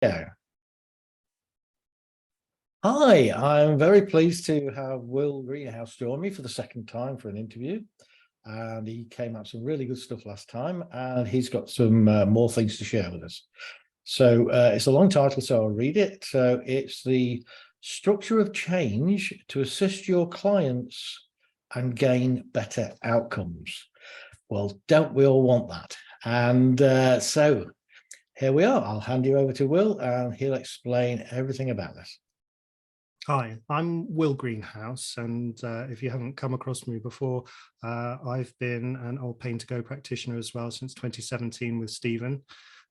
Yeah. Hi, I'm very pleased to have Will Greenhouse join me for the second time for an interview. And he came out some really good stuff last time, and he's got some more things to share with us. So it's a long title, so I'll read it. So it's the structure of change to assist your clients and gain better outcomes. Well, don't we all want that? And so here we are. I'll hand you over to Will, and he'll explain everything about this. Hi, I'm Will Greenhouse, and if you haven't come across me before, I've been an old Pain to Go practitioner as well since 2017 with Stephen.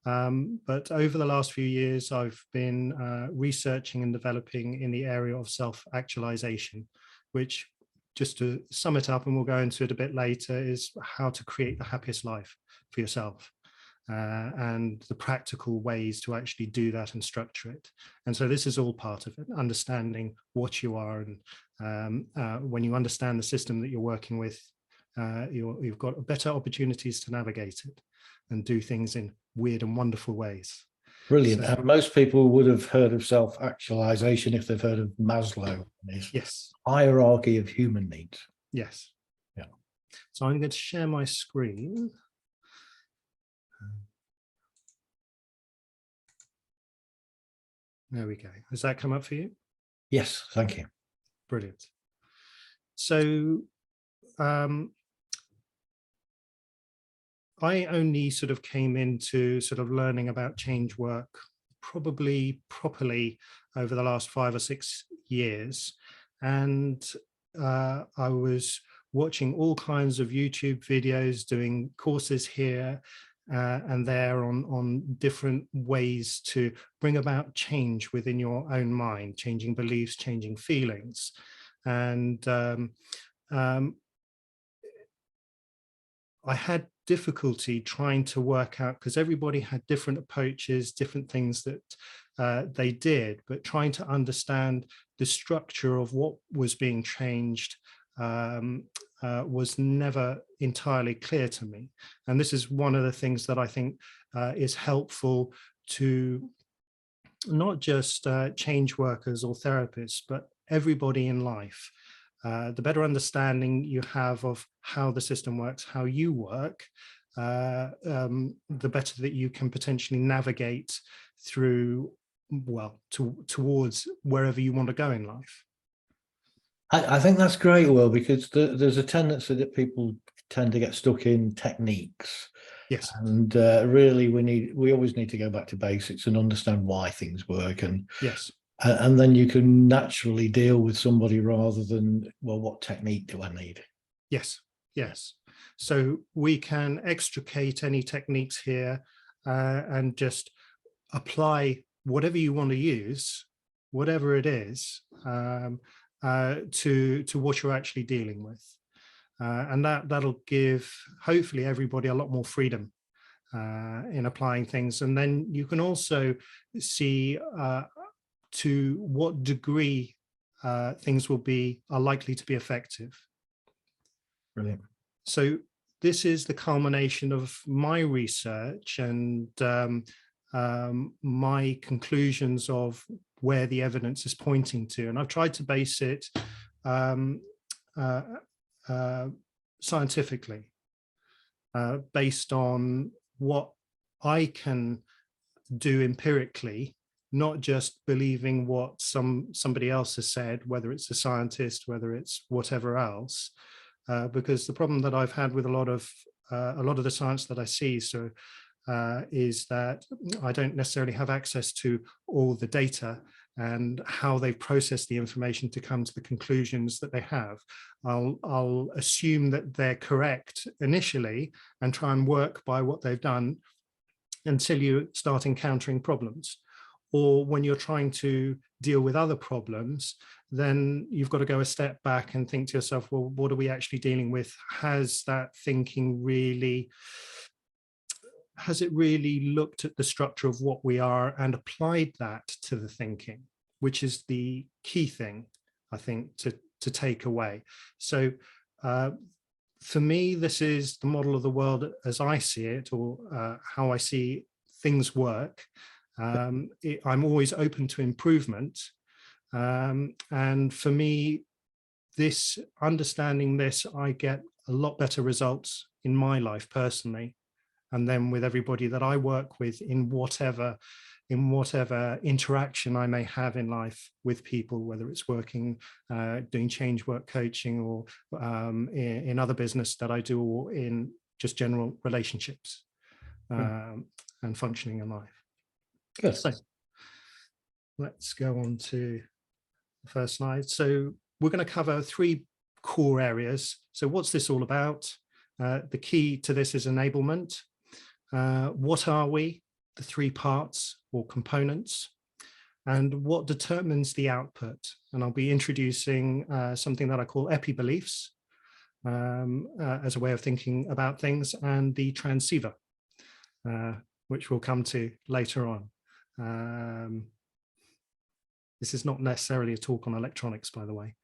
But over the last few years, I've been researching and developing in the area of self-actualization, which, just to sum it up, and we'll go into it a bit later, is how to create the happiest life for yourself. And the practical ways to actually do that and structure it. And so this is all part of it, understanding what you are. And when you understand the system that you're working with, you've got better opportunities to navigate it and do things in weird and wonderful ways. Brilliant. And most people would have heard of self-actualization if they've heard of Maslow and his hierarchy of human needs. Yes. Yeah. So I'm going to share my screen. There we go. Has that come up for you? Yes, thank you. Brilliant. So I only sort of came into sort of learning about change work probably properly over the last 5 or 6 years. And I was watching all kinds of YouTube videos, doing courses here and there on different ways to bring about change within your own mind, changing beliefs, changing feelings. And I had difficulty trying to work out, because everybody had different approaches, different things that they did, but trying to understand the structure of what was being changed was never entirely clear to me. And this is one of the things that I think is helpful to not just change workers or therapists, but everybody in life. The better understanding you have of how the system works, how you work, the better that you can potentially navigate through, well, towards wherever you want to go in life. I think that's great, Will, because there's a tendency that people tend to get stuck in techniques. Yes. And really, we always need to go back to basics and understand why things work. And yes. And then you can naturally deal with somebody rather than, well, what technique do I need? Yes, yes. So we can extricate any techniques here and just apply whatever you want to use, whatever it is, to what you're actually dealing with. And that'll give, hopefully, everybody a lot more freedom in applying things. And then you can also see to what degree things are likely to be effective. Brilliant. So this is the culmination of my research and my conclusions of where the evidence is pointing to. And I've tried to base it scientifically, based on what I can do empirically, not just believing what somebody else has said, whether it's a scientist, whether it's whatever else, because the problem that I've had with a lot of the science that I see is that I don't necessarily have access to all the data and how they've processed the information to come to the conclusions that they have. I'll assume that they're correct initially and try and work by what they've done until you start encountering problems. Or when you're trying to deal with other problems, then you've got to go a step back and think to yourself, well, what are we actually dealing with? Has it really looked at the structure of what we are and applied that to the thinking, which is the key thing, I think, to take away. So for me, this is the model of the world as I see it, or how I see things work. I'm always open to improvement. And for me, understanding this, I get a lot better results in my life personally, and then with everybody that I work with in whatever interaction I may have in life with people, whether it's working, doing change work coaching, or in other business that I do, or in just general relationships and functioning in life. Good. So let's go on to the first slide. So we're going to cover 3 core areas. So what's this all about? The key to this is enablement. What are we? The 3 parts or components, and what determines the output. And I'll be introducing something that I call EpiBeliefs as a way of thinking about things, and the Transceiver, which we'll come to later on. This is not necessarily a talk on electronics, by the way.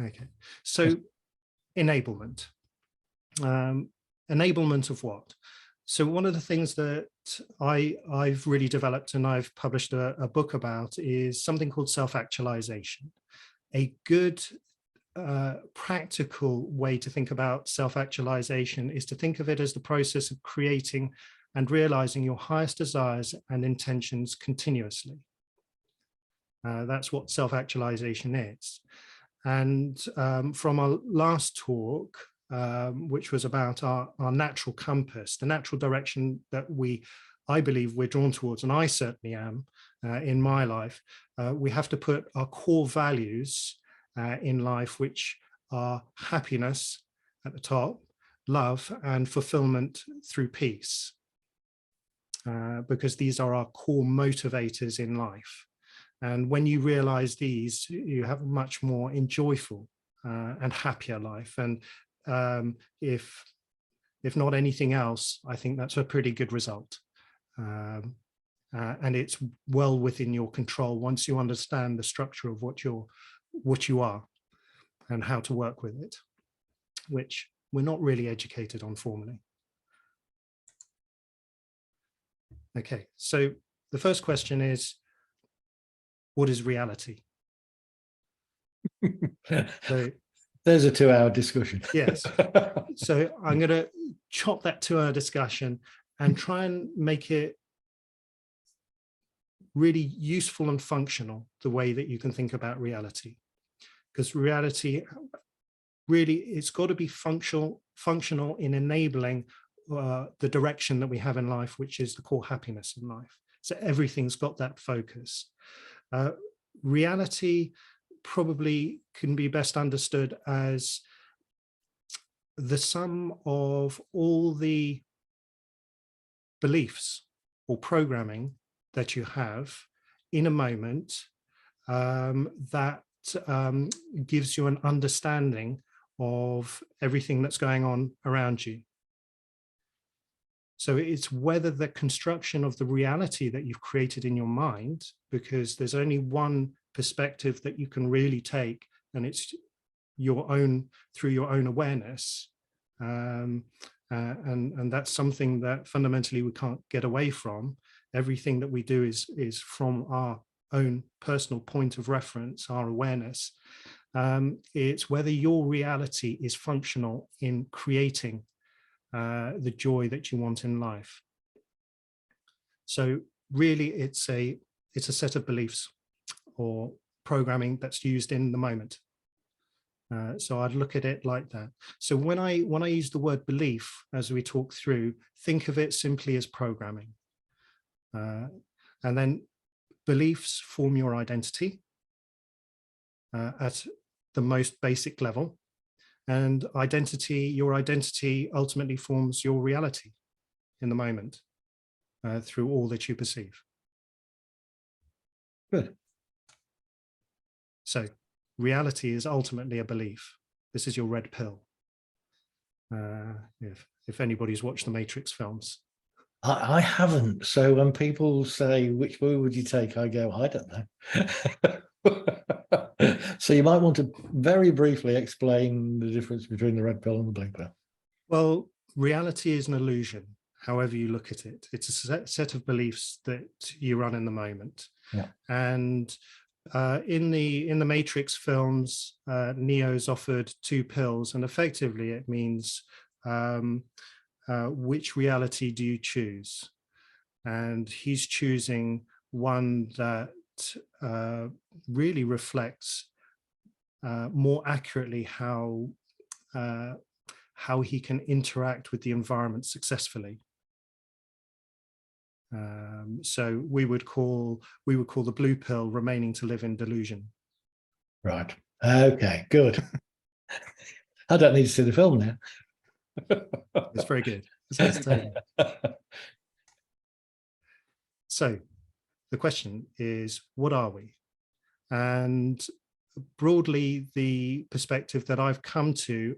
Okay, so enablement. Enablement of what? So one of the things that I've really developed and I've published a book about is something called self-actualization. A good practical way to think about self-actualization is to think of it as the process of creating and realizing your highest desires and intentions continuously. That's what self-actualization is. And from our last talk, which was about our natural compass, the natural direction that I believe we're drawn towards, and I certainly am in my life, we have to put our core values in life, which are happiness at the top, love, and fulfillment through peace, because these are our core motivators in life. And when you realize these, you have a much more enjoyable and happier life. And if not anything else, I think that's a pretty good result. And it's well within your control once you understand the structure of what you are and how to work with it, which we're not really educated on formally. Okay, so the first question is, what is reality? So, there's a 2-hour discussion. Yes. So I'm going to chop that 2-hour discussion and try and make it really useful and functional, the way that you can think about reality. Because reality, really, it's got to be functional in enabling the direction that we have in life, which is the core happiness in life. So everything's got that focus. Reality probably can be best understood as the sum of all the beliefs or programming that you have in a moment that gives you an understanding of everything that's going on around you. So it's whether the construction of the reality that you've created in your mind, because there's only one perspective that you can really take, and it's your own, through your own awareness. And that's something that fundamentally we can't get away from. Everything that we do is from our own personal point of reference, our awareness. It's whether your reality is functional in creating the joy that you want in life. So really it's a set of beliefs or programming that's used in the moment. So I'd look at it like that. So when I use the word belief, as we talk through, think of it simply as programming. And then beliefs form your identity at the most basic level. And your identity ultimately forms your reality in the moment through all that you perceive. Good. So reality is ultimately a belief. This is your red pill. If anybody's watched the Matrix films. I haven't. So when people say, which movie would you take? I go, I don't know. So you might want to very briefly explain the difference between the red pill and the blue pill. Well, reality is an illusion. however you look at it. It's a set of beliefs that you run in the moment. Yeah. And in the Matrix films, Neo's offered 2 pills, and effectively it means which reality do you choose? And he's choosing one that really reflects more accurately how he can interact with the environment successfully. So we would call the blue pill remaining to live in delusion. Right. Okay, good. I don't need to see the film now. It's very good. It's entertaining. So the question is, what are we? And broadly, the perspective that I've come to,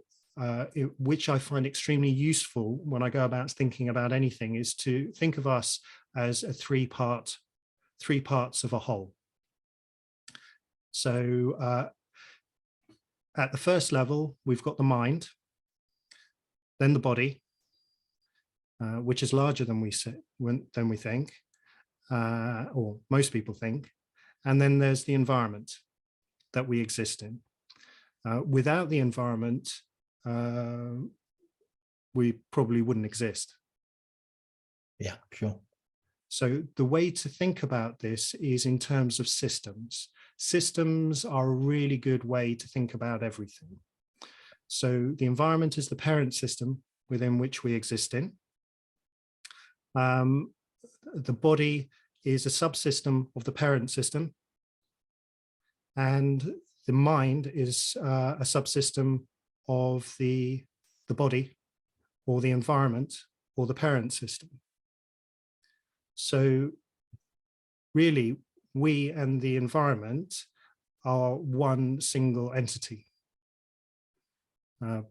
which I find extremely useful when I go about thinking about anything, is to think of us as a three parts of a whole. So at the first level, we've got the mind, then the body, which is larger than we think, or most people think, and then there's the environment that we exist in. Without the environment, we probably wouldn't exist. Yeah, sure. So the way to think about this is in terms of systems. Systems are a really good way to think about everything. So the environment is the parent system within which we exist in. The body is a subsystem of the parent system. And the mind is a subsystem of the body or the environment or the parent system. So really, we and the environment are one single entity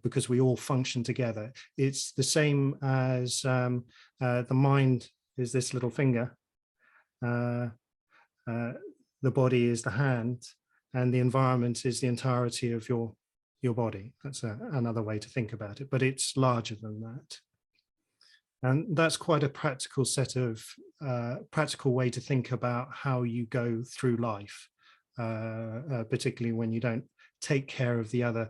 because we all function together. It's the same as the mind is this little finger, the body is the hand, and the environment is the entirety of your body. That's another way to think about it, but it's larger than that. And that's quite a practical practical way to think about how you go through life, particularly when you don't take care of the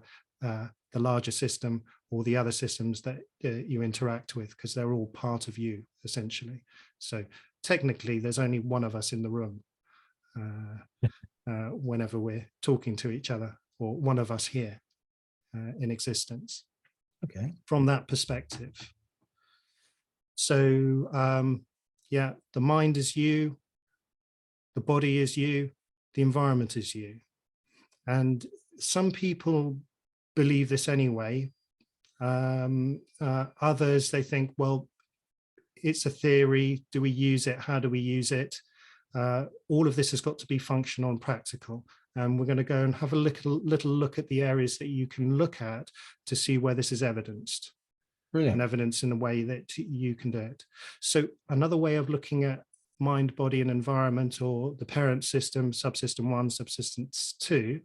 larger system or the other systems that you interact with, because they're all part of you, essentially. So technically, there's only one of us in the room whenever we're talking to each other, or one of us here in existence. Okay. From that perspective. So, yeah, the mind is you, the body is you, the environment is you. And some people believe this anyway. Others, they think, well, it's a theory. Do we use it? How do we use it? All of this has got to be functional and practical. And we're going to go and have a little look at the areas that you can look at to see where this is evidenced. Brilliant. And evidence in the way that you can do it. So another way of looking at mind, body, and environment, or the parent system, subsystem 1, subsystem 2,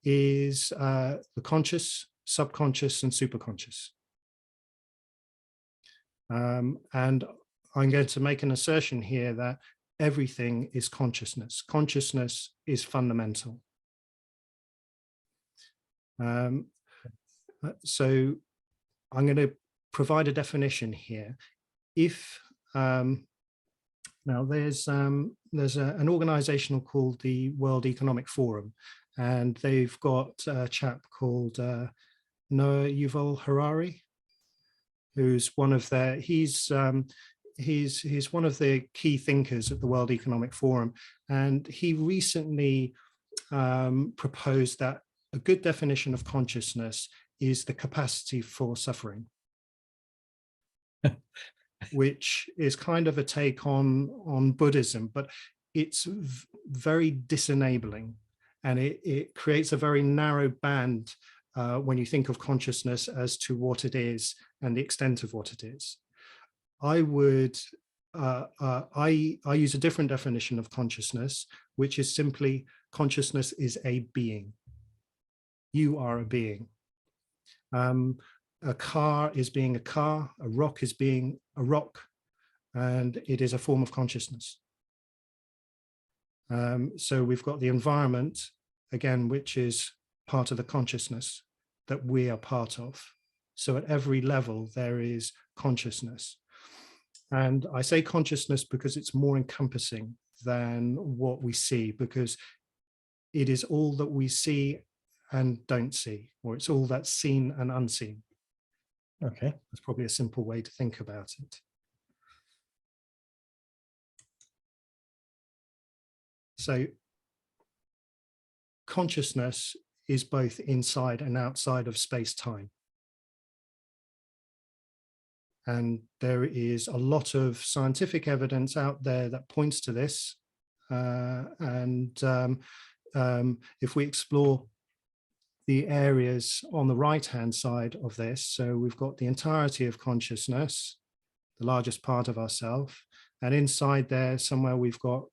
is the conscious, subconscious, and superconscious. And I'm going to make an assertion here that everything is consciousness. Consciousness is fundamental. So I'm going to provide a definition here. If now there's an organization called the World Economic Forum, and they've got a chap called Noah Yuval Harari, who's one of their he's one of the key thinkers at the World Economic Forum, and he recently proposed that a good definition of consciousness is the capacity for suffering. Which is kind of a take on Buddhism, but it's very disenabling, and it creates a very narrow band when you think of consciousness as to what it is and the extent of what it is. I would I use a different definition of consciousness, which is simply consciousness is a being. You are a being. A car is being a car, a rock is being a rock, and it is a form of consciousness. So we've got the environment, again, which is part of the consciousness that we are part of. So at every level, there is consciousness. And I say consciousness because it's more encompassing than what we see, because it is all that we see and don't see, or it's all that's seen and unseen. Okay. That's probably a simple way to think about it. So consciousness is both inside and outside of space-time. And there is a lot of scientific evidence out there that points to this. If we explore the areas on the right-hand side of this, so we've got the entirety of consciousness, the largest part of ourself, and inside there somewhere we've got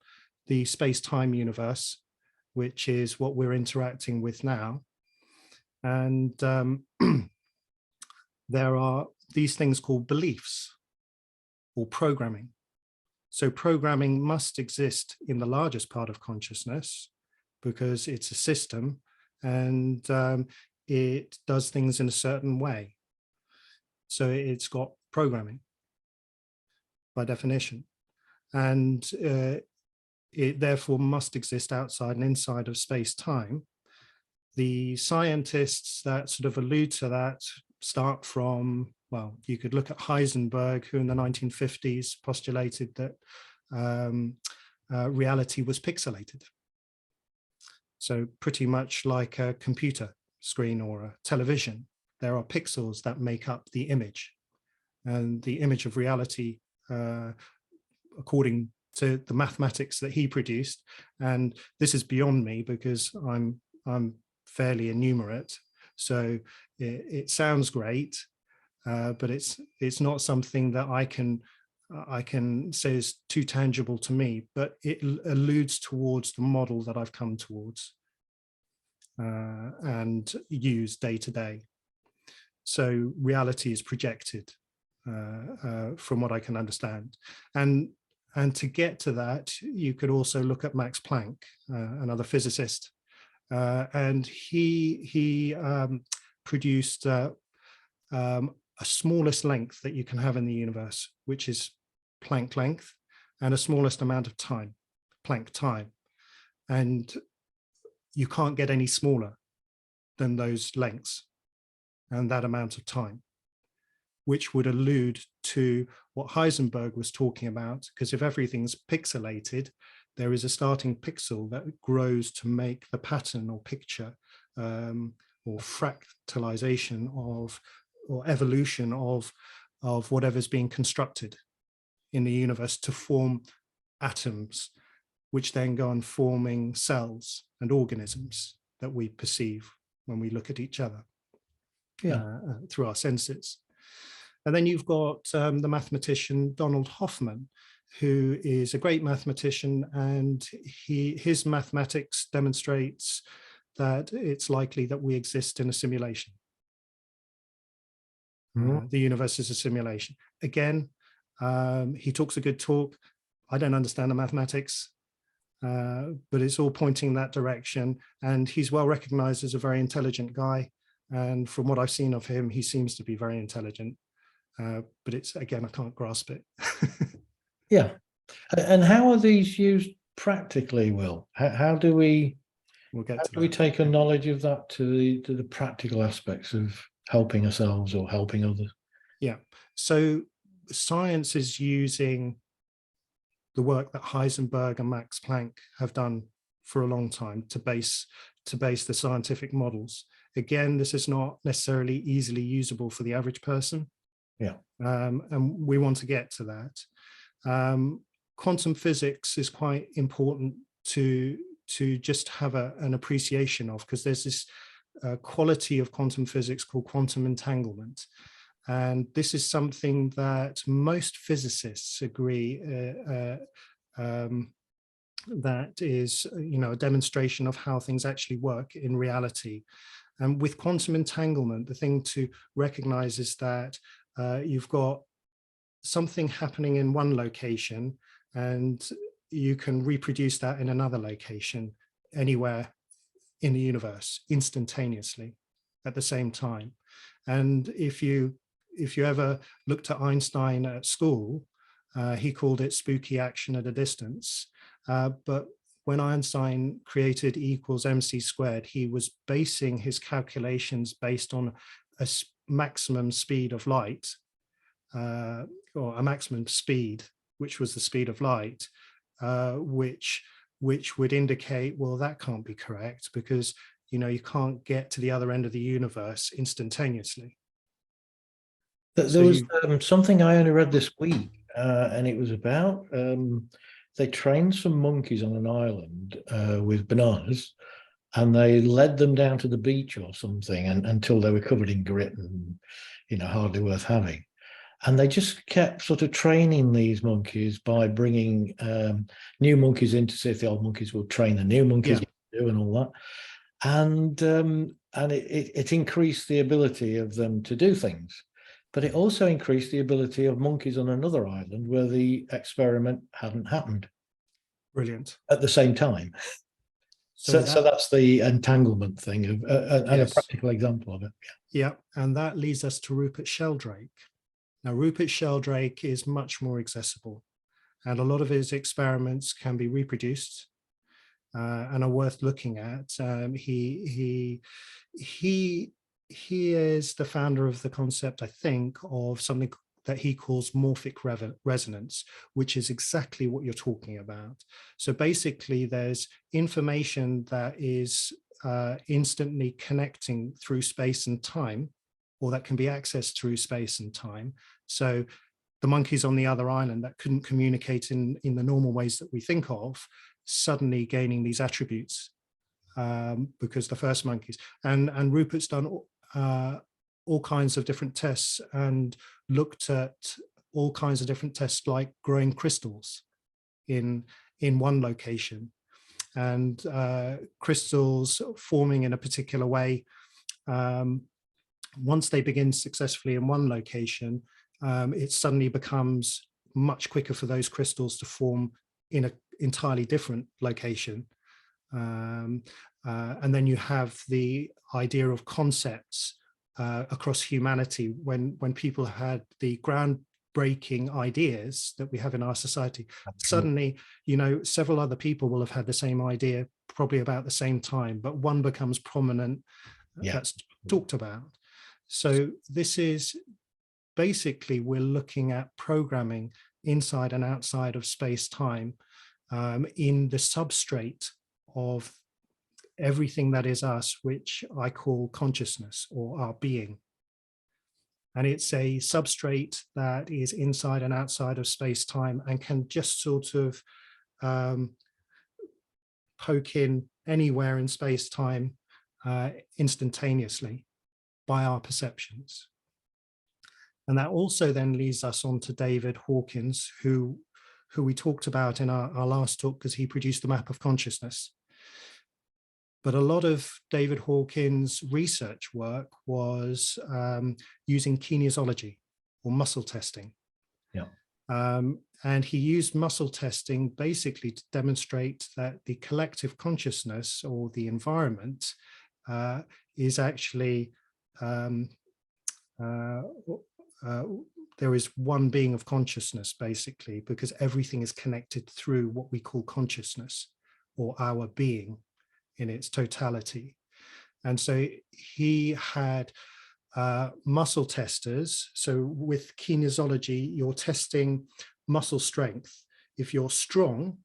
the space-time universe, which is what we're interacting with now. And there are these things called beliefs or programming. So programming must exist in the largest part of consciousness because it's a system and it does things in a certain way. So it's got programming by definition. And it therefore must exist outside and inside of space-time. The scientists that sort of allude to that start from, well, you could look at Heisenberg, who in the 1950s postulated that reality was pixelated. So pretty much like a computer screen or a television, there are pixels that make up the image. And the image of reality, according to the mathematics that he produced, and this is beyond me because I'm fairly innumerate, so it sounds great, but it's not something that I can say is too tangible to me, but it alludes towards the model that I've come towards and use day to day. So reality is projected from what I can understand. And to get to that, you could also look at Max Planck, another physicist. And he produced a smallest length that you can have in the universe, which is Planck length, and a smallest amount of time, Planck time. And you can't get any smaller than those lengths and that amount of time, which would allude to what Heisenberg was talking about, because if everything's pixelated, there is a starting pixel that grows to make the pattern or picture or fractalization of, or evolution of whatever's being constructed in the universe to form atoms, which then go on forming cells and organisms that we perceive when we look at each other through our senses. And then you've got the mathematician Donald Hoffman, who is a great mathematician, and his mathematics demonstrates that it's likely that we exist in a simulation. The universe is a simulation. Again, he talks a good talk. I don't understand the mathematics, but it's all pointing in that direction. And he's well recognized as a very intelligent guy. And from what I've seen of him, he seems to be very intelligent. But it's, again, I can't grasp it. Yeah. And how are these used practically, Will? How do we take a knowledge of that to the practical aspects of helping ourselves or helping others? Yeah. So science is using the work that Heisenberg and Max Planck have done for a long time to base the scientific models. Again, this is not necessarily easily usable for the average person. Yeah. And we want to get to that. Quantum physics is quite important to just have an appreciation of, because there's this quality of quantum physics called quantum entanglement. And this is something that most physicists agree that is, a demonstration of how things actually work in reality. And with quantum entanglement, the thing to recognize is that you've got something happening in one location, and you can reproduce that in another location anywhere in the universe instantaneously at the same time. And if you ever looked at Einstein at school, he called it spooky action at a distance. But when Einstein created E equals mc squared, he was basing his calculations based on a maximum speed of light, or a maximum speed, which was the speed of light, which would indicate, well, that can't be correct, because you can't get to the other end of the universe instantaneously. There was something I only read this week, and it was about they trained some monkeys on an island with bananas, and they led them down to the beach or something, and until they were covered in grit and hardly worth having. And they just kept sort of training these monkeys by bringing new monkeys in to see if the old monkeys would train the new monkeys do and all that. And it increased the ability of them to do things. But it also increased the ability of monkeys on another island where the experiment hadn't happened. Brilliant. At the same time. So that's the entanglement thing, and a practical example of it. Yeah, and that leads us to Rupert Sheldrake. Now, Rupert Sheldrake is much more accessible, and a lot of his experiments can be reproduced and are worth looking at. He is the founder of the concept, I think, of something that he calls morphic resonance, which is exactly what you're talking about. So basically, there's information that is instantly connecting through space and time, or that can be accessed through space and time. So the monkeys on the other island that couldn't communicate in the normal ways that we think of, suddenly gaining these attributes because the first monkeys, and Rupert's done all kinds of different tests and looked at all kinds of different tests, like growing crystals in one location, and crystals forming in a particular way. Once they begin successfully in one location, it suddenly becomes much quicker for those crystals to form in an entirely different location. And then you have the idea of concepts across humanity. When people had the groundbreaking ideas that we have in our society, suddenly, several other people will have had the same idea probably about the same time, but one becomes prominent, that's talked about. So this is basically, we're looking at programming inside and outside of space-time in the substrate of everything that is us, which I call consciousness or our being. And it's a substrate that is inside and outside of space-time and can just sort of poke in anywhere in space-time instantaneously by our perceptions. And that also then leads us on to David Hawkins, who we talked about in our last talk, because he produced the map of consciousness. But a lot of David Hawkins' research work was using kinesiology or muscle testing. And he used muscle testing basically to demonstrate that the collective consciousness or the environment is actually there is one being of consciousness, basically, because everything is connected through what we call consciousness or our being in its totality. And so he had muscle testers. So with kinesiology, you're testing muscle strength. If you're strong,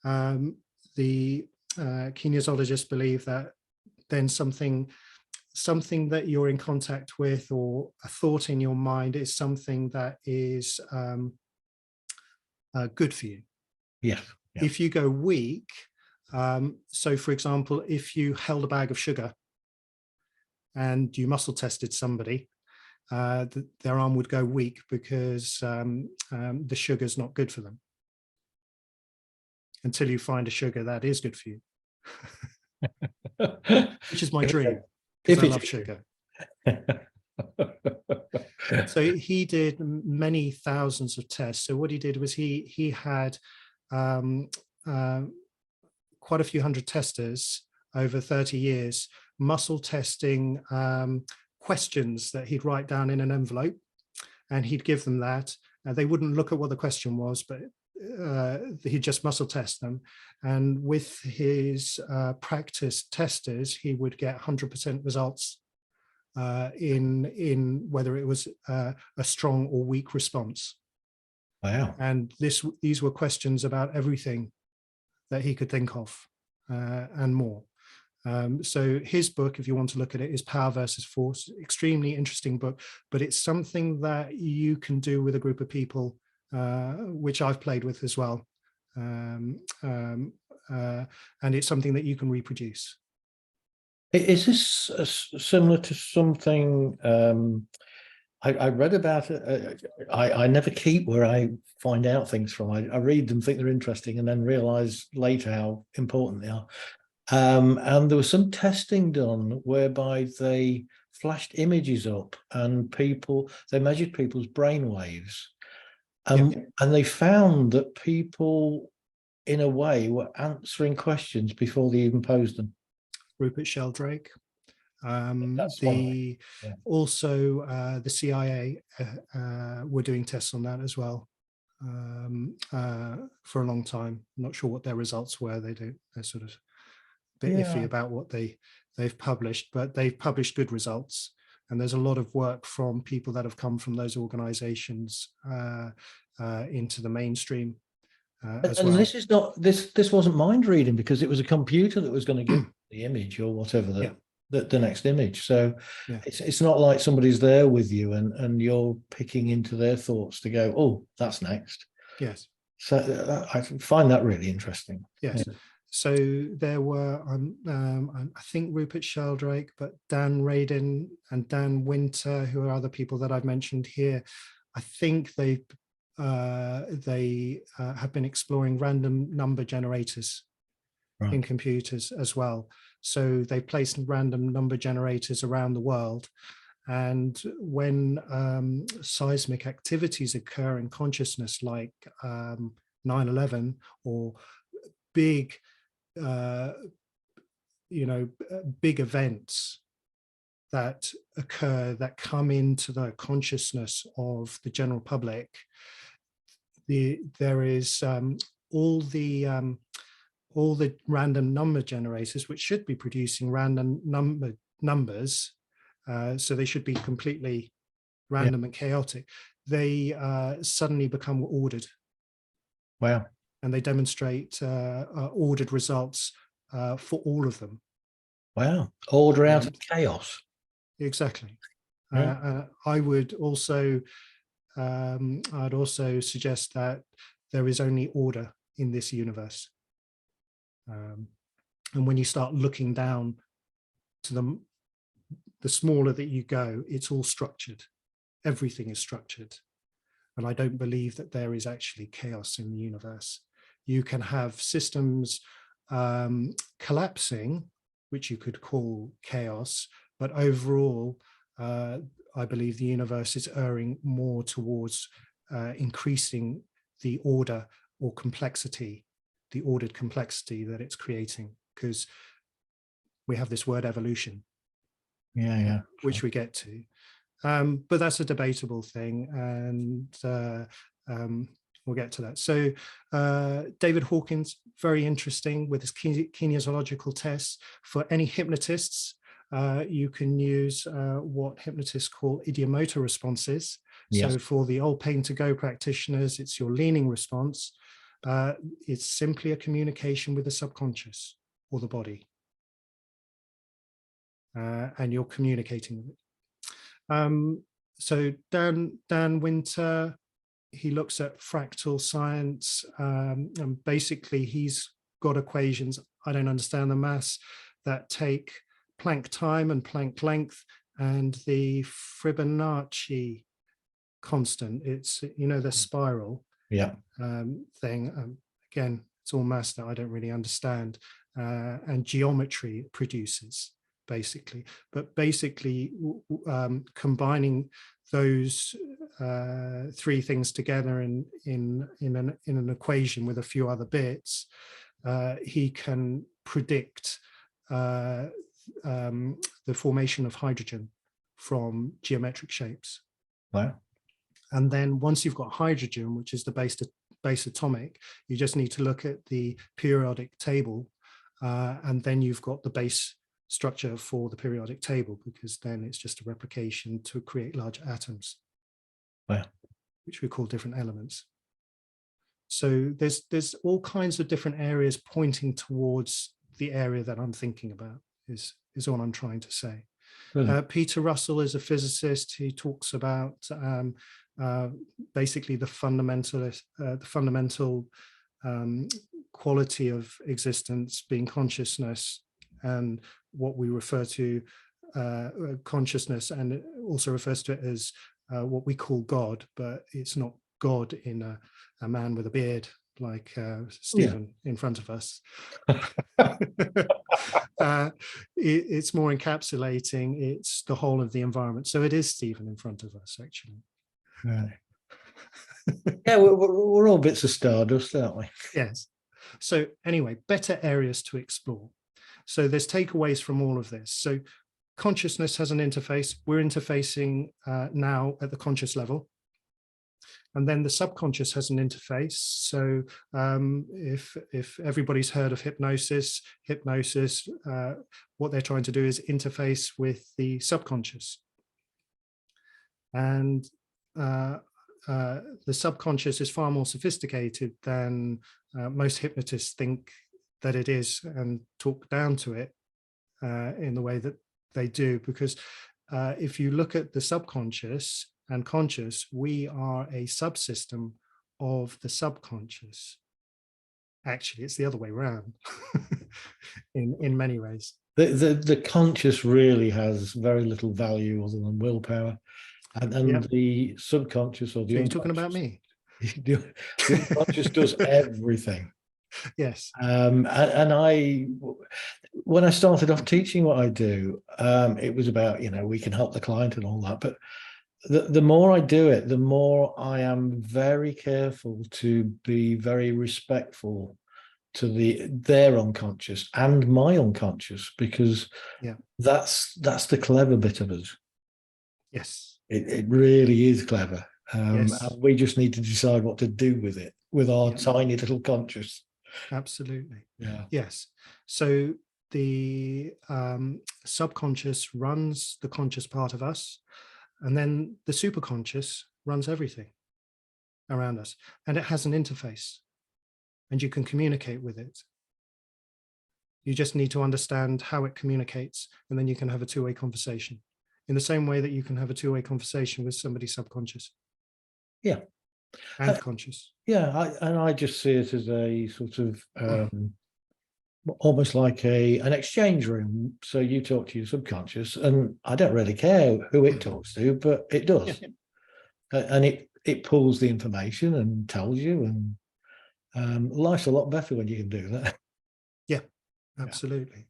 the kinesiologists believe that then something that you're in contact with, or a thought in your mind, is something that is good for you. If you go weak, so for example, if you held a bag of sugar and you muscle tested somebody, their arm would go weak because the sugar is not good for them, until you find a sugar that is good for you. Which is my dream, because I love sugar. So he did many thousands of tests. So what he did was he had quite a few hundred testers over 30 years, muscle testing questions that he'd write down in an envelope, and he'd give them that. They wouldn't look at what the question was, but he'd just muscle test them. And with his practice testers, he would get 100% results in whether it was a strong or weak response. Wow. And these were questions about everything that he could think of and more. So his book, if you want to look at it, is Power versus Force. Extremely interesting book, but it's something that you can do with a group of people, which I've played with as well. And it's something that you can reproduce. Is this similar to something I read about it? I never keep where I find out things from. I read them, think they're interesting, and then realize later how important they are. And there was some testing done whereby they flashed images up and they measured people's brain waves. And they found that people, in a way, were answering questions before they even posed them. Rupert Sheldrake. Yeah. Also, the CIA were doing tests on that as well for a long time. I'm not sure what their results were. They're sort of a bit iffy about what they've published, but they've published good results. And there's a lot of work from people that have come from those organizations into the mainstream. As and well. This is not this wasn't mind reading, because it was a computer that was going to give the image or whatever the next image. So it's not like somebody's there with you and you're picking into their thoughts to go, oh, that's next. Yes. So I find that really interesting. Yes. Yeah. So there were, I think Rupert Sheldrake, but Dan Radin and Dan Winter, who are other people that I've mentioned here. I think they have been exploring random number generators in computers as well. So they placed random number generators around the world. And when seismic activities occur in consciousness, like 9/11 or big, big events that occur, that come into the consciousness of the general public, there is all the random number generators, which should be producing random numbers, so they should be completely random and chaotic. They suddenly become ordered. Wow. And they demonstrate ordered results for all of them. Wow. Order out of chaos. Exactly. Yeah. I would also I'd also suggest that there is only order in this universe. And when you start looking down to the smaller that you go, it's all structured. Everything is structured. And I don't believe that there is actually chaos in the universe. You can have systems collapsing, which you could call chaos, but overall, I believe the universe is erring more towards increasing the order or complexity, the ordered complexity that it's creating, because we have this word evolution, which we get to. But that's a debatable thing, and we'll get to that. So David Hawkins, very interesting with his kinesiological tests. For any hypnotists, you can use what hypnotists call idiomotor responses. Yes. So for the old pain to go practitioners, it's your leaning response. It's simply a communication with the subconscious or the body. And you're communicating with it. So Dan Winter, he looks at fractal science, and basically he's got equations, I don't understand the maths, that take Planck time and Planck length and the Fibonacci constant. It's, the spiral thing. Again, it's all maths that I don't really understand, and geometry it produces basically. But basically, combining those three things together in an equation with a few other bits, he can predict the formation of hydrogen from geometric shapes. Wow. And then once you've got hydrogen, which is the base atomic, you just need to look at the periodic table, and then you've got the base structure for the periodic table, because then it's just a replication to create larger atoms, Wow. which we call different elements. So there's all kinds of different areas pointing towards the area that I'm thinking about, is all I'm trying to say. Peter Russell is a physicist. He talks about basically the fundamental quality of existence being consciousness, and what we refer to consciousness, and it also refers to it as what we call God, but it's not God in a man with a beard like Stephen in front of us. It's more encapsulating, it's the whole of the environment. So it is Stephen in front of us, actually. Right. Yeah, we're all bits of stardust, aren't we? Yes. So anyway, better areas to explore. So there's takeaways from all of this. So consciousness has an interface. We're interfacing now at the conscious level. And then the subconscious has an interface. So if everybody's heard of hypnosis, what they're trying to do is interface with the subconscious. And the subconscious is far more sophisticated than most hypnotists think that it is, and talk down to it in the way that they do. Because if you look at the subconscious and conscious, we are a subsystem of the subconscious. Actually, it's the other way around in many ways. The conscious really has very little value other than willpower, and the subconscious, or the You're talking about me. The unconscious does everything. Yes. And when I started off teaching what I do, it was about, we can help the client and all that, but the more I do it, the more I am very careful to be very respectful to their unconscious and my unconscious, because that's the clever bit of us. Yes. It really is clever. Yes. And we just need to decide what to do with it, with our tiny little conscious. Absolutely. Yeah. Yes. So the subconscious runs the conscious part of us, and then the superconscious runs everything around us, and it has an interface, and you can communicate with it. You just need to understand how it communicates, and then you can have a two-way conversation in the same way that you can have a two-way conversation with somebody subconscious. Yeah. And conscious. Yeah. I just see it as a sort of almost like an exchange room. So you talk to your subconscious, and I don't really care who it talks to, but it does. And it pulls the information and tells you, and life's a lot better when you can do that. Yeah, absolutely.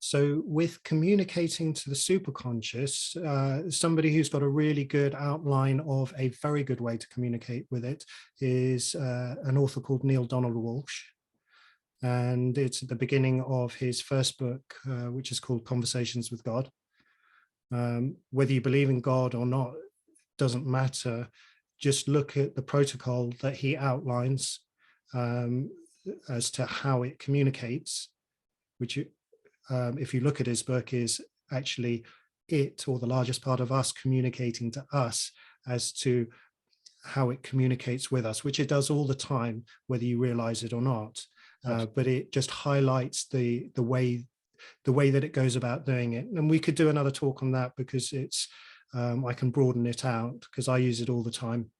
So with communicating to the superconscious, somebody who's got a really good outline of a very good way to communicate with it is an author called Neil Donald Walsh. And it's at the beginning of his first book, which is called Conversations with God. Whether you believe in God or not doesn't matter. Just look at the protocol that he outlines as to how it communicates, which if you look at his book, is actually it, or the largest part of us, communicating to us as to how it communicates with us, which it does all the time, whether you realize it or not. But it just highlights the way that it goes about doing it. And we could do another talk on that, because it's I can broaden it out, because I use it all the time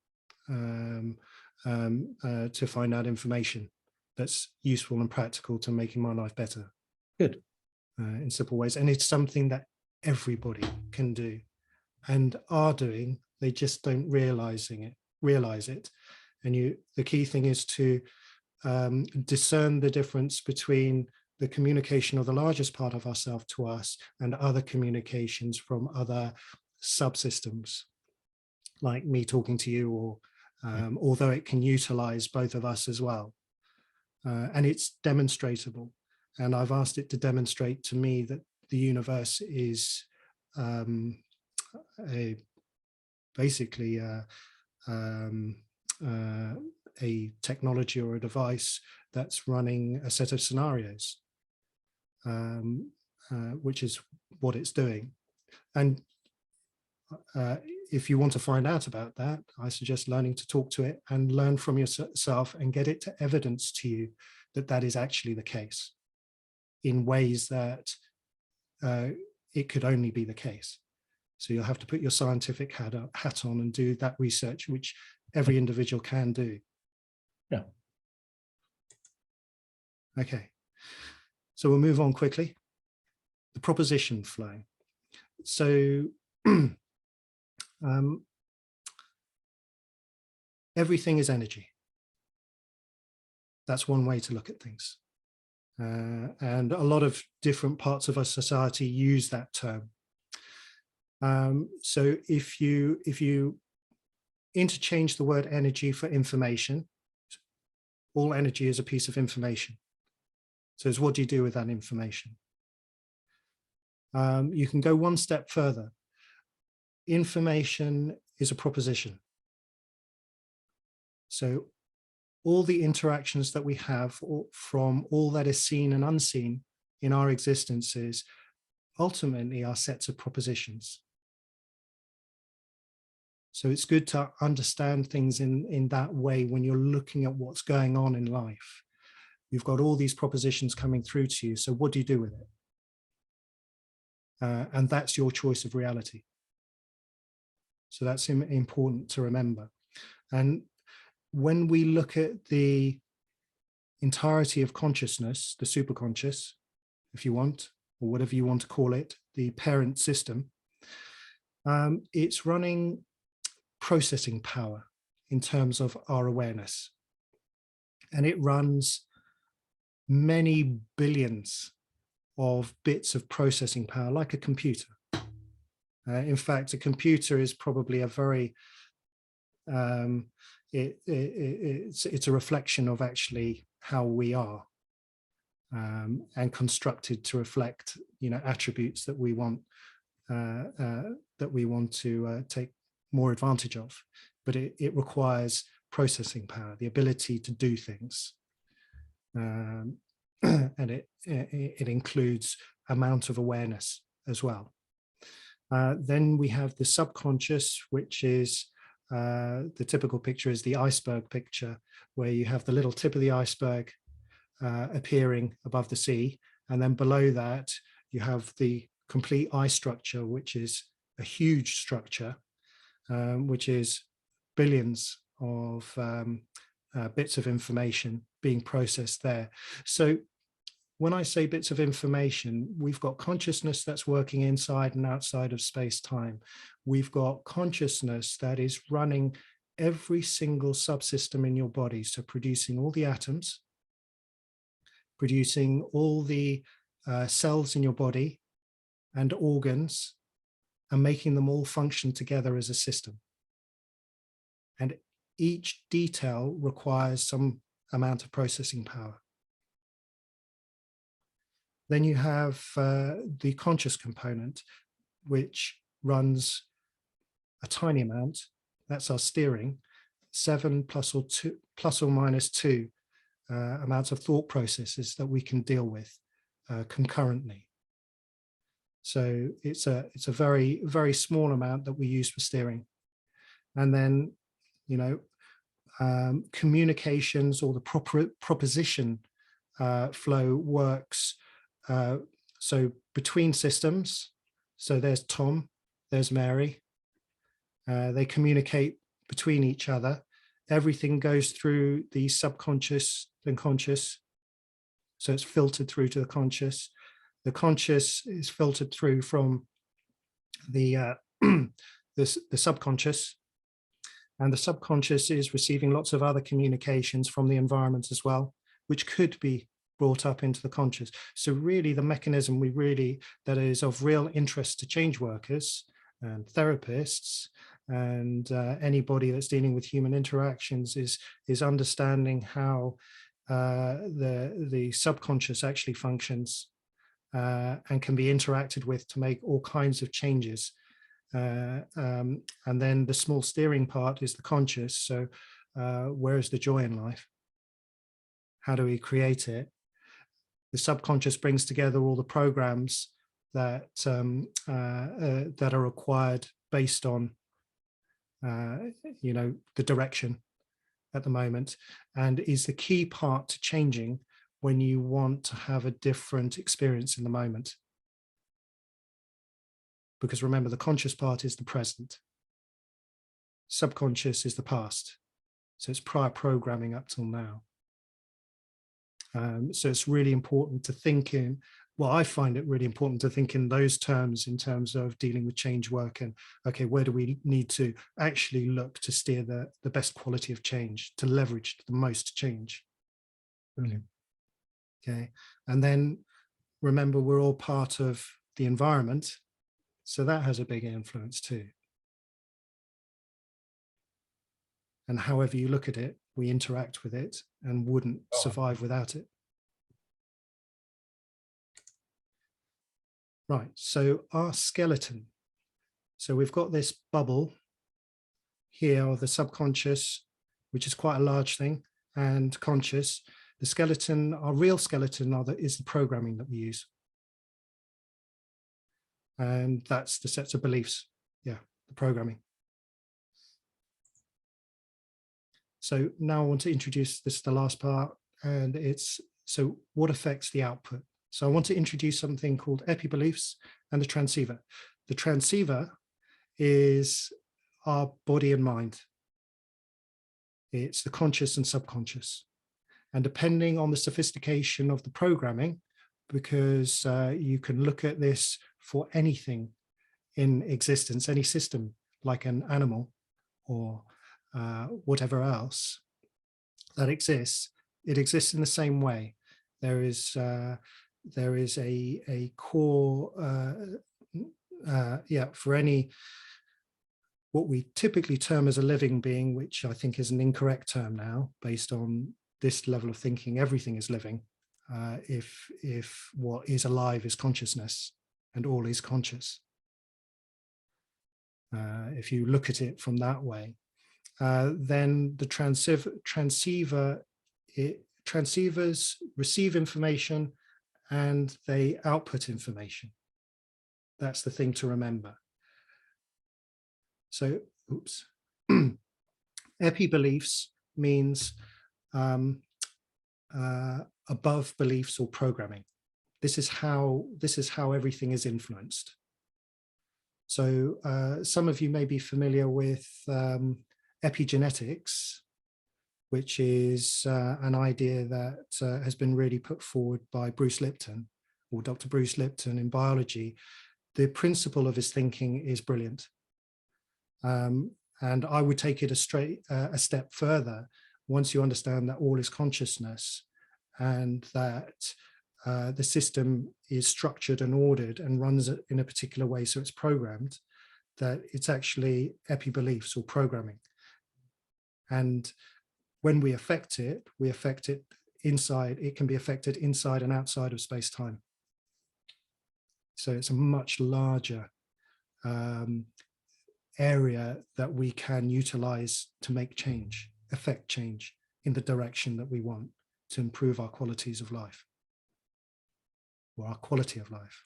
to find out information that's useful and practical to making my life better. Good. In simple ways. And it's something that everybody can do and are doing. They just don't realize it. And the key thing is to discern the difference between the communication of the largest part of ourselves to us and other communications from other subsystems, like me talking to you, or although it can utilize both of us as well. And it's demonstratable. And I've asked it to demonstrate to me that the universe is basically a technology or a device that's running a set of scenarios, which is what it's doing. And if you want to find out about that, I suggest learning to talk to it and learn from yourself and get it to evidence to you that that is actually the case in ways that it could only be the case. So you'll have to put your scientific hat on and do that research, which every individual can do. Yeah. Okay. So we'll move on quickly. The proposition flow. So everything is energy. That's one way to look at things. And a lot of different parts of our society use that term. So if you interchange the word energy for information, all energy is a piece of information. So it's what do you do with that information? You can go one step further. Information is a proposition. So all the interactions that we have from all that is seen and unseen in our existences ultimately are sets of propositions. So it's good to understand things in that way when you're looking at what's going on in life. You've got all these propositions coming through to you. So what do you do with it? And that's your choice of reality. So that's important to remember. And when we look at the entirety of consciousness, the superconscious, if you want, or whatever you want to call it, the parent system, it's running processing power in terms of our awareness. And it runs many billions of bits of processing power, like a computer. In fact, a computer is probably a very, it's a reflection of actually how we are, and constructed to reflect, attributes that we want to take more advantage of. But it requires processing power, the ability to do things, and it includes amount of awareness as well. Then we have the subconscious, which is the typical picture is the iceberg picture, where you have the little tip of the iceberg appearing above the sea. And then below that, you have the complete ice structure, which is a huge structure, which is billions of bits of information being processed there. So when I say bits of information, we've got consciousness that's working inside and outside of space-time. We've got consciousness that is running every single subsystem in your body, so producing all the atoms, producing all the cells in your body and organs, and making them all function together as a system. And each detail requires some amount of processing power. Then you have the conscious component, which runs a tiny amount. That's our steering, 7 plus or minus 2 amounts of thought processes that we can deal with concurrently. So it's a very, very small amount that we use for steering. And then, communications or the proposition flow works. So between systems, so there's Tom, there's Mary, they communicate between each other. Everything goes through the subconscious and conscious. So it's filtered through to the conscious. The conscious is filtered through from the subconscious, and the subconscious is receiving lots of other communications from the environment as well, which could be brought up into the conscious. So really the mechanism that is of real interest to change workers and therapists and anybody that's dealing with human interactions is understanding how the subconscious actually functions and can be interacted with to make all kinds of changes. And then the small steering part is the conscious. So where is the joy in life? How do we create it? The subconscious brings together all the programs that that are required based on the direction at the moment, and is the key part to changing when you want to have a different experience in the moment. Because remember, the conscious part is the present. Subconscious is the past. So it's prior programming up till now. So it's really important to think in, well, I find it really important to think in those terms, in terms of dealing with change work and, okay, where do we need to actually look to steer the best quality of change, to leverage the most change. Brilliant. Okay, and then remember, we're all part of the environment. So that has a big influence too. And however you look at it, we interact with it and wouldn't survive without it. Right, so our skeleton. So we've got this bubble here, or the subconscious, which is quite a large thing, and conscious. The skeleton, our real skeleton, is the programming that we use. And that's the sets of beliefs, the programming. So now I want to introduce this, the last part, and it's, so what affects the output? So I want to introduce something called EpiBeliefs and the Transceiver. The Transceiver is our body and mind. It's the conscious and subconscious. And depending on the sophistication of the programming, because you can look at this for anything in existence, any system, like an animal or whatever else that exists, it exists in the same way. There is a core, for any, what we typically term as a living being, which I think is an incorrect term now, based on this level of thinking. Everything is living. If what is alive is consciousness, and all is conscious. If you look at it from that way, then the transceivers receive information and they output information. That's the thing to remember. So, oops. EpiBeliefs means above beliefs or programming. This is how everything is influenced. So some of you may be familiar with epigenetics, which is an idea that has been really put forward by Bruce Lipton, or Dr. Bruce Lipton in biology. The principle of his thinking is brilliant. And I would take it a step further. Once you understand that all is consciousness, and that the system is structured and ordered and runs in a particular way, so it's programmed, that it's actually EpiBeliefs or programming. And when we affect it inside, it can be affected inside and outside of space-time. So it's a much larger area that we can utilize to make change, affect change in the direction that we want to improve our qualities of life, or our quality of life.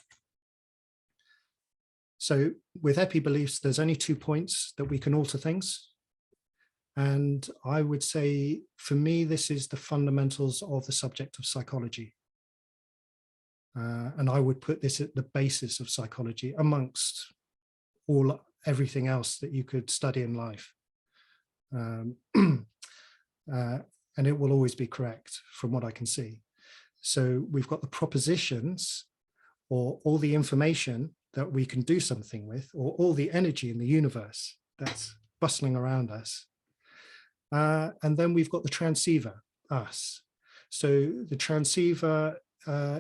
So with EpiBeliefs, there's only 2 points that we can alter things. And I would say, for me, this is the fundamentals of the subject of psychology. And I would put this at the basis of psychology amongst everything else that you could study in life. And it will always be correct from what I can see. So we've got the propositions, or all the information that we can do something with, or all the energy in the universe that's bustling around us. And then we've got the transceiver, us. So the transceiver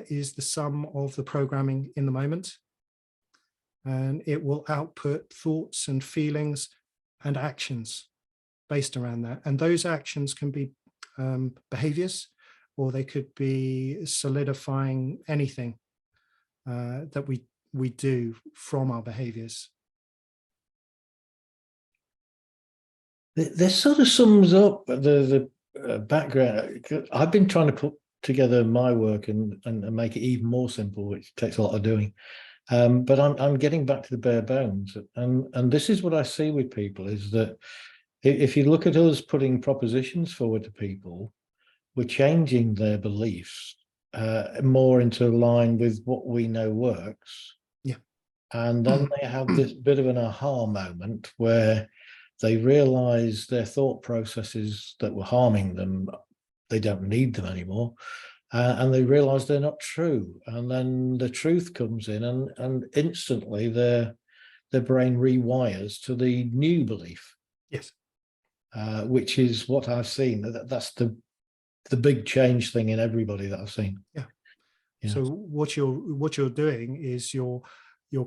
is the sum of the programming in the moment, and it will output thoughts and feelings and actions based around that. And those actions can be behaviors, or they could be solidifying anything that we do from our behaviors. This sort of sums up the background. I've been trying to put together my work and make it even more simple, which takes a lot of doing. But I'm getting back to the bare bones, and this is what I see with people is that if you look at us putting propositions forward to people, we're changing their beliefs more into line with what we know works. Yeah. And then they have this bit of an aha moment where they realize their thought processes that were harming them, they don't need them anymore. And they realize they're not true. And then the truth comes in, and instantly their brain rewires to the new belief. Yes. Which is what I've seen. That's the big change thing in everybody that I've seen. Yeah. Yeah. So what you're doing is you're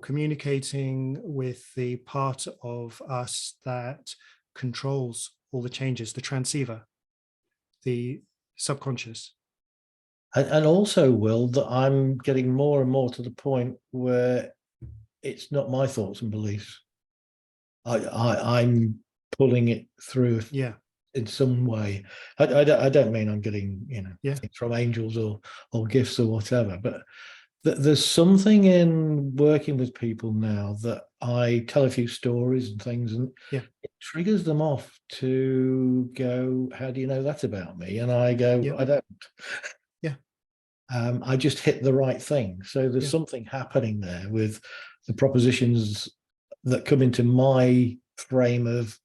communicating with the part of us that controls all the changes, the transceiver, the subconscious. And also, Will, that I'm getting more and more to the point where it's not my thoughts and beliefs. I'm pulling it through. Yeah. In some way. I don't mean I'm getting Yeah. things from angels or gifts or whatever, but there's something in working with people now that I tell a few stories and things, and Yeah. it triggers them off to go, how do you know that about me? And I go, Yeah. I don't. Yeah. I just hit the right thing. So there's something happening there with the propositions that come into my frame of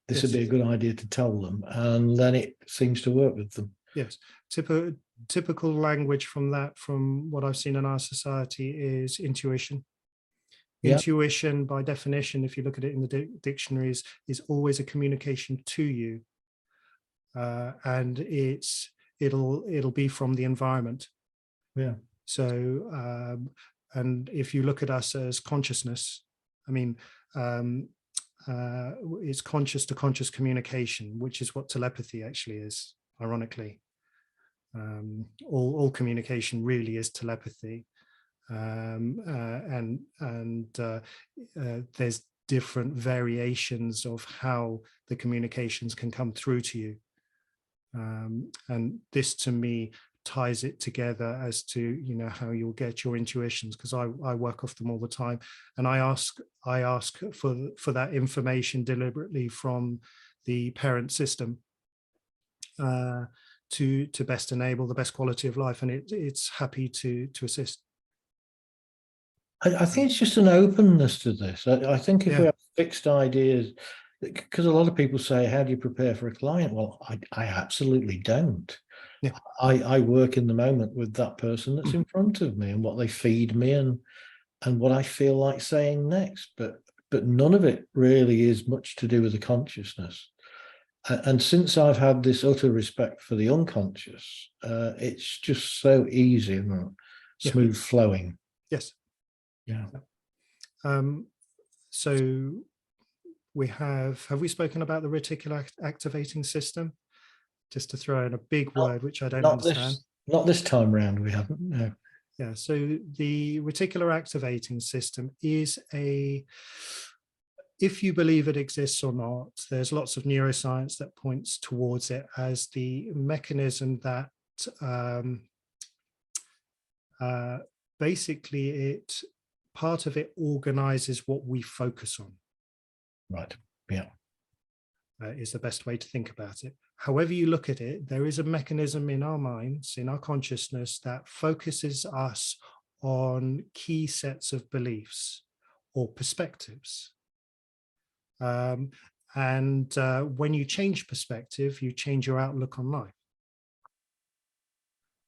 this would be a good idea to tell them, and then it seems to work with them. Yes. Typical language from what I've seen in our society is intuition. Yeah. Intuition, by definition, if you look at it in the dictionaries, is always a communication to you, and it'll be from the environment. Yeah. So, and if you look at us as consciousness, I mean, it's conscious to conscious communication, which is what telepathy actually is, ironically. All communication really is telepathy, and there's different variations of how the communications can come through to you, and this to me ties it together as to how you'll get your intuitions, because I work off them all the time, and I ask for that information deliberately from the parent system to best enable the best quality of life, and it's happy to assist. I think it's just an openness to this. I think if we have fixed ideas, because a lot of people say, how do you prepare for a client? Well, I absolutely don't. Yeah. I work in the moment with that person that's in front of me and what they feed me and what I feel like saying next. But none of it really is much to do with the consciousness. And since I've had this utter respect for the unconscious, it's just so easy and smooth flowing. Yes. Yeah. So we have we spoken about the reticular activating system? Just to throw in a big word, which I don't understand. Not this time round, we haven't, no. Yeah, so the reticular activating system is if you believe it exists or not, there's lots of neuroscience that points towards it as the mechanism that basically part of it organizes what we focus on. Right, yeah. Is the best way to think about it. However you look at it, there is a mechanism in our minds, in our consciousness, that focuses us on key sets of beliefs or perspectives. And when you change perspective, you change your outlook on life.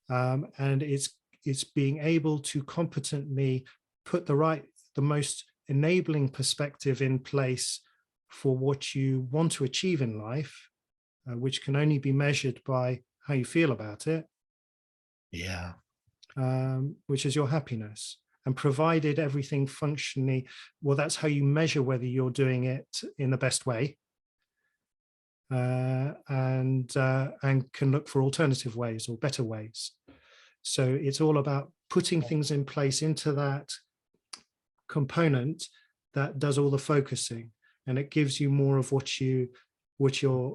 And it's being able to competently put the most enabling perspective in place for what you want to achieve in life, which can only be measured by how you feel about it, Yeah. Which is your happiness. And provided everything functionally, well, that's how you measure whether you're doing it in the best way, and can look for alternative ways or better ways. So it's all about putting things in place into that component that does all the focusing, and it gives you more of what you're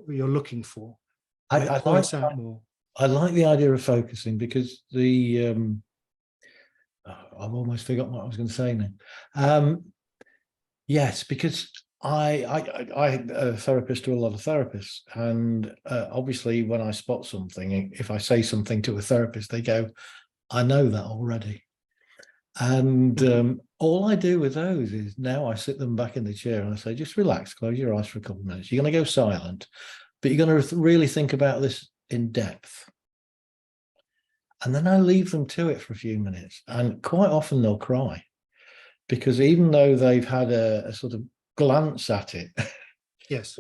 looking for. And it points out more. I like the idea of focusing, because I've almost forgotten what I was going to say now. Yes, because I'm a therapist to a lot of therapists, and obviously when I spot something, if I say something to a therapist, they go, I know that already. And all I do with those is now I sit them back in the chair and I say, just relax, close your eyes for a couple of minutes. You're going to go silent, but you're going to really think about this in depth. And then I leave them to it for a few minutes, and quite often they'll cry, because even though they've had a sort of glance at it, yes,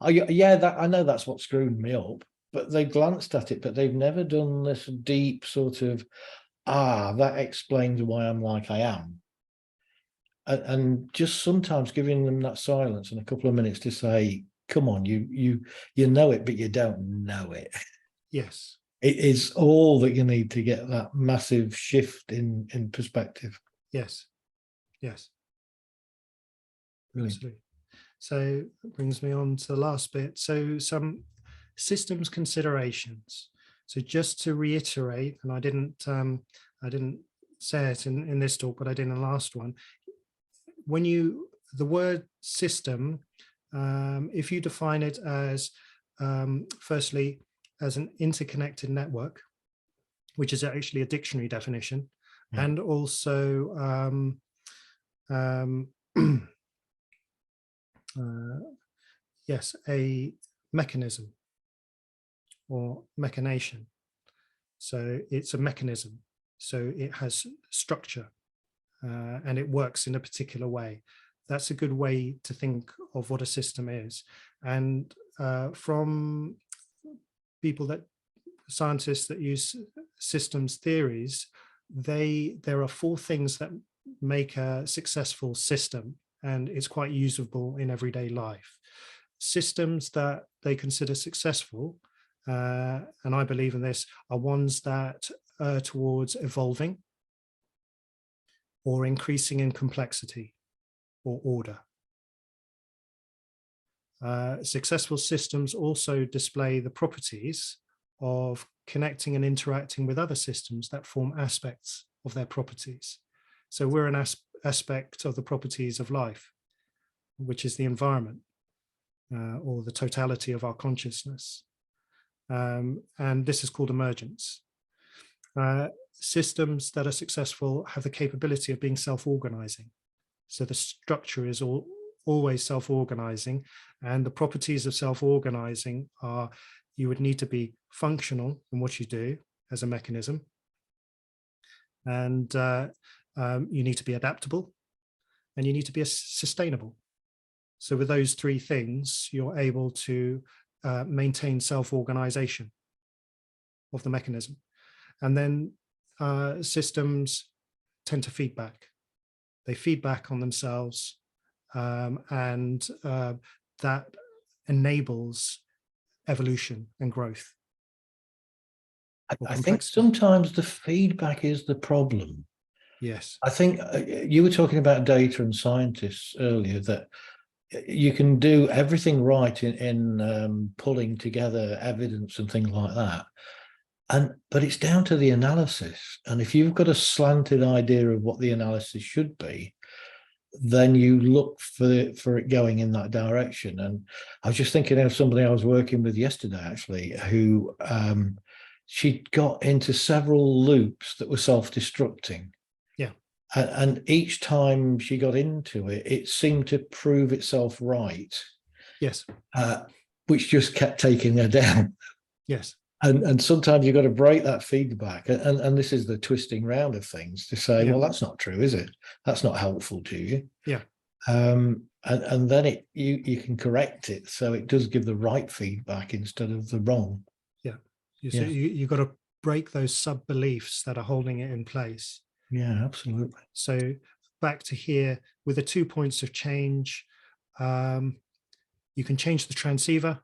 yeah, that I know that's what screwed me up, but they glanced at it, but they've never done this deep sort of, that explains why I'm like I am. And just sometimes giving them that silence and a couple of minutes to say, come on, you know it, but you don't know it. Yes. It is all that you need to get that massive shift in perspective. Yes. Yes. Brilliant. Absolutely. So that brings me on to the last bit. So some systems considerations. So just to reiterate, and I didn't say it in this talk, but I did in the last one. When the word system, if you define it as firstly as an interconnected network, which is actually a dictionary definition, and also yes, a mechanism or machination. So it's a mechanism. So it has structure and it works in a particular way. That's a good way to think of what a system is. And from scientists that use systems theories, there are 4 things that make a successful system, and it's quite usable in everyday life. Systems that they consider successful, and I believe in this, are ones that are towards evolving or increasing in complexity or order. Successful systems also display the properties of connecting and interacting with other systems that form aspects of their properties. So we're an aspect of the properties of life, which is the environment, or the totality of our consciousness. And this is called emergence. Systems that are successful have the capability of being self-organizing. So the structure is always self-organizing, and the properties of self-organizing are, you would need to be functional in what you do as a mechanism, and you need to be adaptable, and you need to be sustainable. So with those 3 things, you're able to maintain self-organization of the mechanism. And then systems tend to feedback. They feed back on themselves, and that enables evolution and growth. I think sometimes the feedback is the problem. Yes. I think you were talking about data and scientists earlier, that you can do everything right in pulling together evidence and things like that. But it's down to the analysis. And if you've got a slanted idea of what the analysis should be, then you look for it going in that direction. And I was just thinking of somebody I was working with yesterday, actually, who she got into several loops that were self-destructing. Yeah. And each time she got into it, it seemed to prove itself right. Yes. Which just kept taking her down. Yes. And sometimes you've got to break that feedback. And this is the twisting round of things to say, well, that's not true, is it? That's not helpful to you. Yeah. And then you can correct it, so it does give the right feedback instead of the wrong. Yeah. So you've got to break those sub-beliefs that are holding it in place. Yeah, absolutely. So back to here with the 2 points of change, you can change the transceiver,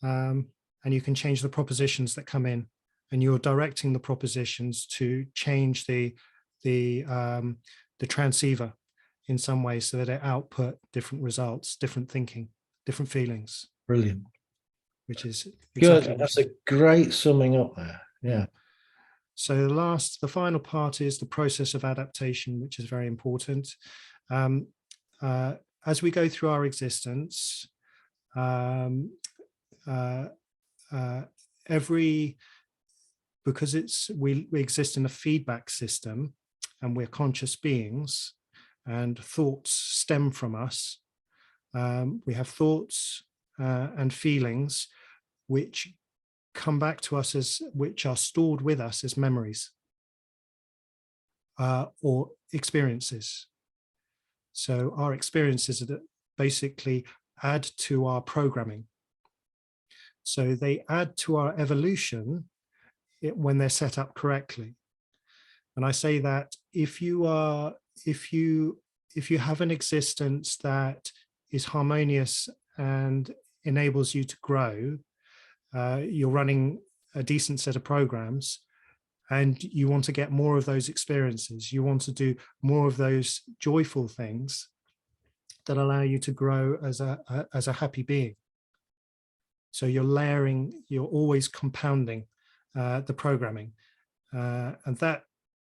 and you can change the propositions that come in, and you're directing the propositions to change the transceiver in some way so that it output different results, different thinking, different feelings. Brilliant. Which is Good. exactly That's a great summing up there. Yeah. So the final part is the process of adaptation, which is very important. As we go through our existence, because we exist in a feedback system, and we're conscious beings, and thoughts stem from us. We have thoughts and feelings which come back to us which are stored with us as memories or experiences. So our experiences that basically add to our programming. So they add to our evolution when they're set up correctly. And I say that if you have an existence that is harmonious and enables you to grow, you're running a decent set of programs, and you want to get more of those experiences. You want to do more of those joyful things that allow you to grow as a happy being. So you're layering, you're always compounding the programming, and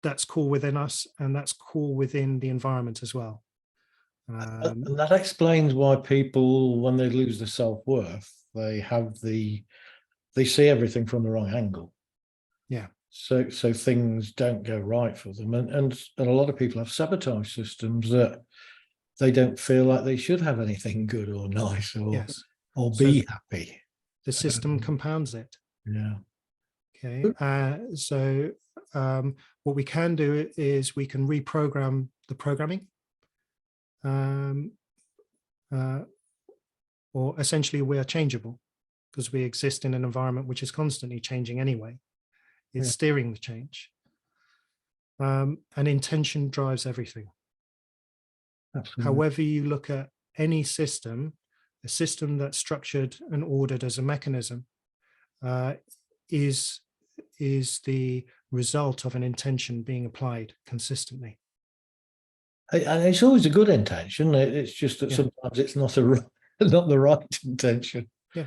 that's core within us, and that's core within the environment as well. And that explains why people, when they lose their self-worth, they see everything from the wrong angle. Yeah. So things don't go right for them, and a lot of people have sabotage systems that they don't feel like they should have anything good or nice or Yes. or be happy. The system compounds it. Yeah. Okay. So what we can do is we can reprogram the programming, or essentially we are changeable because we exist in an environment which is constantly changing anyway. It's steering the change. And intention drives everything. Absolutely. However you look at any system, a system that's structured and ordered as a mechanism is the result of an intention being applied consistently. And it's always a good intention. It's just that sometimes it's not not the right intention. Yeah.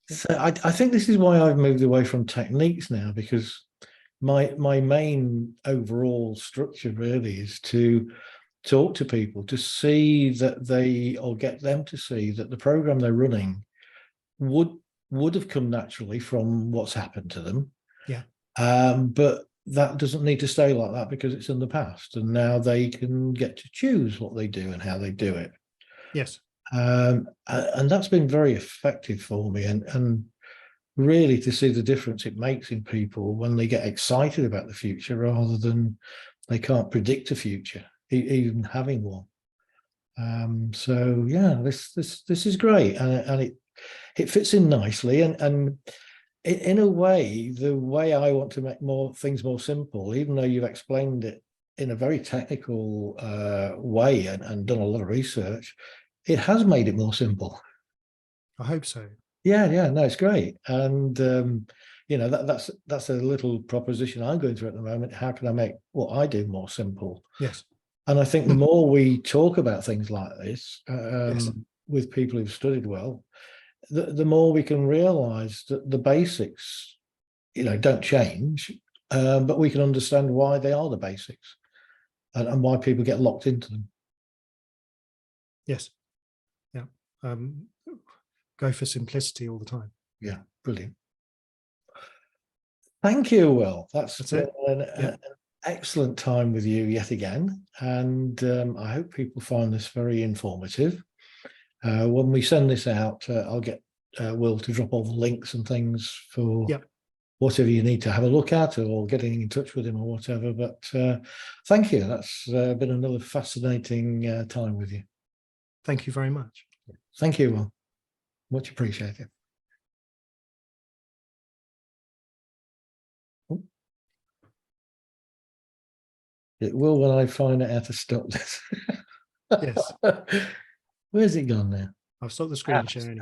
So I think this is why I've moved away from techniques now, because my main overall structure really is to talk to people, to see that or get them to see that the program they're running would have come naturally from what's happened to them. Yeah. But that doesn't need to stay like that because it's in the past, and now they can get to choose what they do and how they do it. Yes. And that's been very effective for me, and really to see the difference it makes in people when they get excited about the future rather than they can't predict a future, even having one. So yeah, this is great, and it fits in nicely, and in a way, the way I want to make things more simple, even though you've explained it in a very technical way and done a lot of research, it has made it more simple. I hope so. Yeah, no, it's great. And that's a little proposition I'm going through at the moment. How can I make what I do more simple? Yes. And I think the more we talk about things like this Yes. with people who've studied well, the more we can realize that the basics, don't change, but we can understand why they are the basics and why people get locked into them. Yes. Yeah. Go for simplicity all the time. Yeah, brilliant. Thank you, Will. That's it. An excellent time with you yet again, and I hope people find this very informative. When we send this out, I'll get Will to drop all the links and things for whatever you need to have a look at or getting in touch with him or whatever. But thank you. That's been another fascinating time with you. Thank you very much. Thank you, Will. Much appreciated. It will when I find out how to stop this. Yes. Where's it gone now? I've stopped the screen sharing.